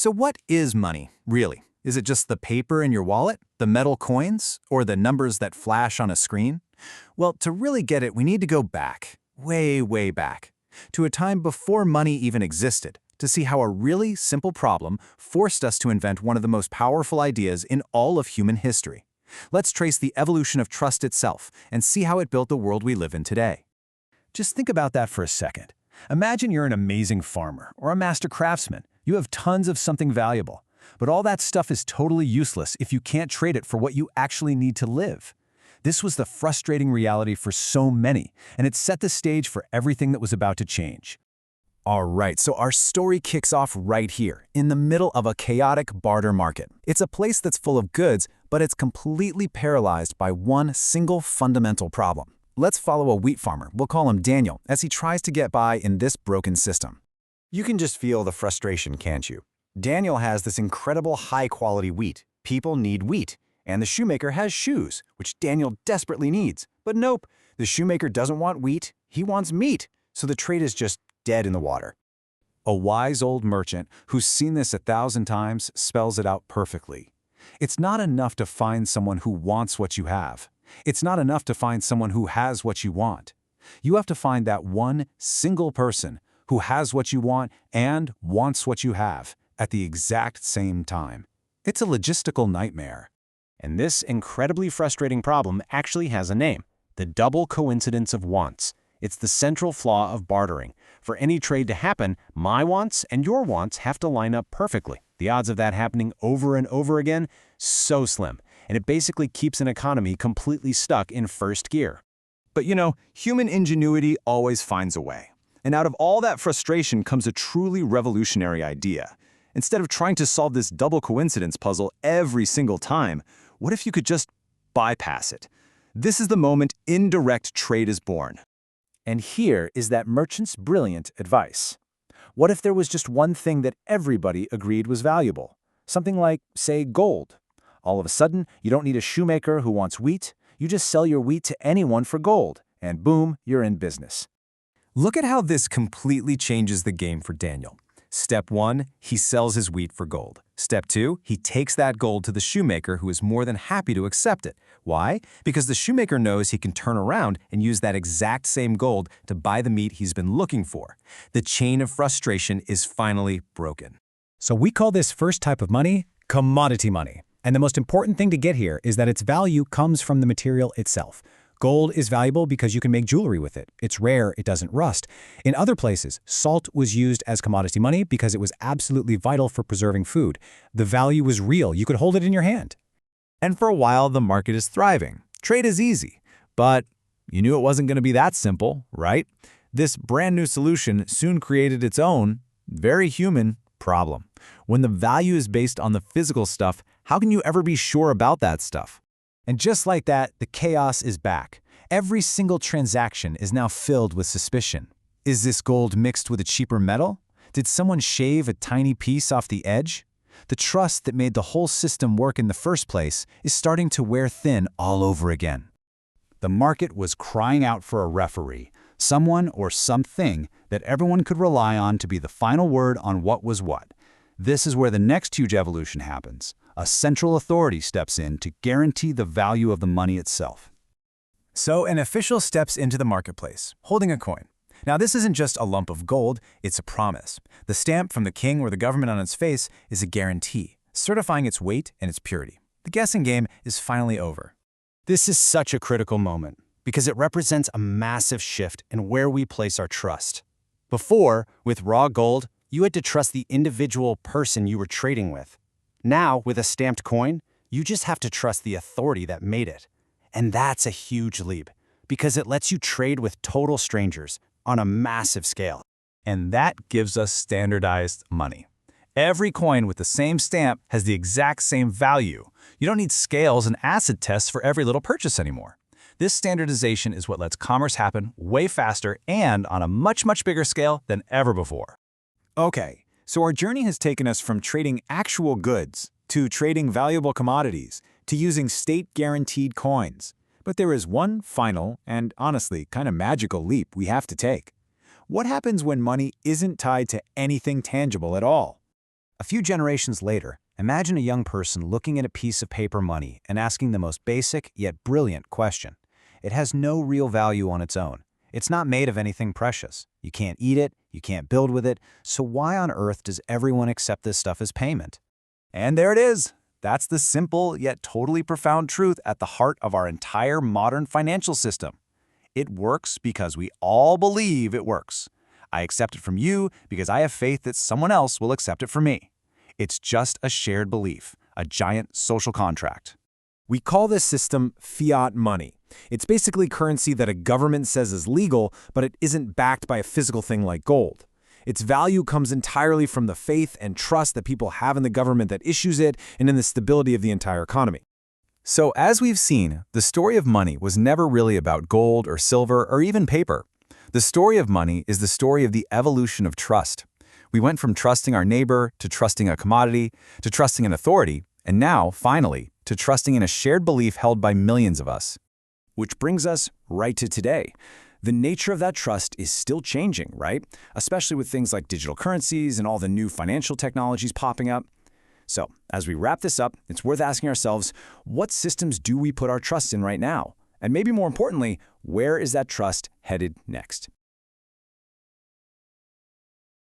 So what is money, really? Is it just the paper in your wallet, the metal coins, or the numbers that flash on a screen? Well, to really get it, we need to go back, way, way back, to a time before money even existed, to see how a really simple problem forced us to invent one of the most powerful ideas in all of human history. Let's trace the evolution of trust itself and see how it built the world we live in today. Just think about that for a second. Imagine you're an amazing farmer or a master craftsman. You have tons of something valuable, but all that stuff is totally useless if you can't trade it for what you actually need to live. This was the frustrating reality for so many, and it set the stage for everything that was about to change. All right, so our story kicks off right here, in the middle of a chaotic barter market. It's a place that's full of goods, but it's completely paralyzed by one single fundamental problem. Let's follow a wheat farmer, we'll call him Daniel, as he tries to get by in this broken system. You can just feel the frustration, can't you? Daniel has this incredible high-quality wheat. People need wheat. And the shoemaker has shoes, which Daniel desperately needs. But nope, the shoemaker doesn't want wheat, he wants meat. So the trade is just dead in the water. A wise old merchant who's seen this 1,000 times spells it out perfectly. It's not enough to find someone who wants what you have. It's not enough to find someone who has what you want. You have to find that one single person who has what you want and wants what you have at the exact same time. It's a logistical nightmare. And this incredibly frustrating problem actually has a name: the double coincidence of wants. It's the central flaw of bartering. For any trade to happen, my wants and your wants have to line up perfectly. The odds of that happening over and over again, so slim. And it basically keeps an economy completely stuck in first gear. But you know, human ingenuity always finds a way. And out of all that frustration comes a truly revolutionary idea. Instead of trying to solve this double coincidence puzzle every single time, what if you could just bypass it? This is the moment indirect trade is born. And here is that merchant's brilliant advice. What if there was just one thing that everybody agreed was valuable? Something like, say, gold. All of a sudden, you don't need a shoemaker who wants wheat. You just sell your wheat to anyone for gold, and boom, you're in business. Look at how this completely changes the game for Daniel. Step 1, he sells his wheat for gold. Step 2, he takes that gold to the shoemaker who is more than happy to accept it. Why? Because the shoemaker knows he can turn around and use that exact same gold to buy the meat he's been looking for. The chain of frustration is finally broken. So we call this first type of money commodity money. And the most important thing to get here is that its value comes from the material itself. Gold is valuable because you can make jewelry with it. It's rare, it doesn't rust. In other places, salt was used as commodity money because it was absolutely vital for preserving food. The value was real, you could hold it in your hand. And for a while, the market is thriving. Trade is easy. But you knew it wasn't going to be that simple, right? This brand new solution soon created its own, very human, problem. When the value is based on the physical stuff, how can you ever be sure about that stuff? And just like that, the chaos is back. Every single transaction is now filled with suspicion. Is this gold mixed with a cheaper metal? Did someone shave a tiny piece off the edge? The trust that made the whole system work in the first place is starting to wear thin all over again. The market was crying out for a referee, someone or something that everyone could rely on to be the final word on what was what. This is where the next huge evolution happens. A central authority steps in to guarantee the value of the money itself. So an official steps into the marketplace, holding a coin. Now this isn't just a lump of gold, it's a promise. The stamp from the king or the government on its face is a guarantee, certifying its weight and its purity. The guessing game is finally over. This is such a critical moment because it represents a massive shift in where we place our trust. Before, with raw gold, you had to trust the individual person you were trading with. Now, with a stamped coin, you just have to trust the authority that made it. And that's a huge leap, because it lets you trade with total strangers on a massive scale. And that gives us standardized money. Every coin with the same stamp has the exact same value. You don't need scales and acid tests for every little purchase anymore. This standardization is what lets commerce happen way faster and on a much, much bigger scale than ever before. Okay. So our journey has taken us from trading actual goods to trading valuable commodities to using state-guaranteed coins. But there is one final and honestly kind of magical leap we have to take. What happens when money isn't tied to anything tangible at all? A few generations later, imagine a young person looking at a piece of paper money and asking the most basic yet brilliant question. It has no real value on its own. It's not made of anything precious. You can't eat it, you can't build with it, so why on earth does everyone accept this stuff as payment? And there it is. That's the simple yet totally profound truth at the heart of our entire modern financial system. It works because we all believe it works. I accept it from you because I have faith that someone else will accept it from me. It's just a shared belief, a giant social contract. We call this system fiat money. It's basically currency that a government says is legal, but it isn't backed by a physical thing like gold. Its value comes entirely from the faith and trust that people have in the government that issues it and in the stability of the entire economy. So as we've seen, the story of money was never really about gold or silver or even paper. The story of money is the story of the evolution of trust. We went from trusting our neighbor to trusting a commodity to trusting an authority, and now, finally, to trusting in a shared belief held by millions of us. Which brings us right to today. The nature of that trust is still changing, right? Especially with things like digital currencies and all the new financial technologies popping up. So, as we wrap this up, it's worth asking ourselves, what systems do we put our trust in right now? And maybe more importantly, where is that trust headed next?